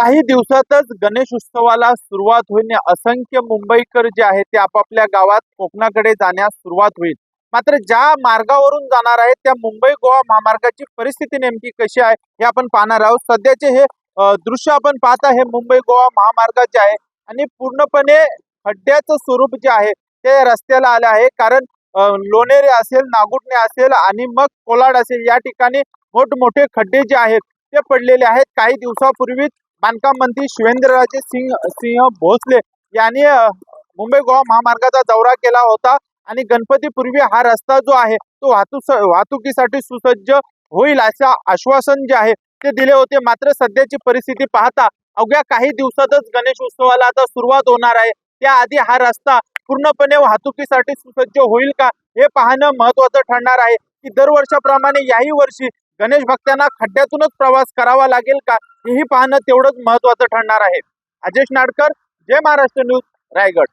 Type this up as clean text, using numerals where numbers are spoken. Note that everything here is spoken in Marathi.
काही दिवसातच गणेश उत्सवाला सुरुवात होईल. असंख्य मुंबईकर जे आहेत ते आपापल्या गावात कोकणाकडे जाण्यास सुरुवात होईल. मात्र ज्या मार्गावरून जाणार आहेत त्या मुंबई गोवा महामार्गाची परिस्थिती नेमकी कशी आहे हे आपण पाहणार आहोत. सध्याचे हे दृश्य आपण पाहता हे मुंबई गोवा महामार्गाचे आहे आणि पूर्णपणे खड्ड्याचं स्वरूप जे आहे ते रस्त्याला आले आहे. कारण लोणेरे असेल, नागुटणे असेल आणि मग कोलाड असेल या ठिकाणी मोठमोठे खड्डे जे आहेत ते पडलेले आहेत. काही दिवसापूर्वी बांधकाम मंत्री शिवेंद्रराजे सिंह भोसले यांनी मुंबई गोवा महामार्गाचा दौरा केला होता आणि गणपतीपूर्वी हा रस्ता जो आहे तो वाहतुकीसाठी सुसज्ज होईल असं आश्वासन जे आहे ते दिले होते. मात्र सध्याची परिस्थिती पाहता अवघ्या काही दिवसातच गणेश उत्सवाला आता सुरुवात होणार आहे. त्याआधी हा रस्ता पूर्णपणे वाहतुकीसाठी सुसज्ज होईल का हे पाहणं महत्वाचं ठरणार आहे. की दरवर्षाप्रमाणे याही वर्षी गणेश भक्तांना खड्ड्यातूनच प्रवास करावा लागेल का हेही पाहणं तेवढंच महत्वाचं ठरणार आहे. अजेश नाडकर, जय महाराष्ट्र न्यूज, रायगड.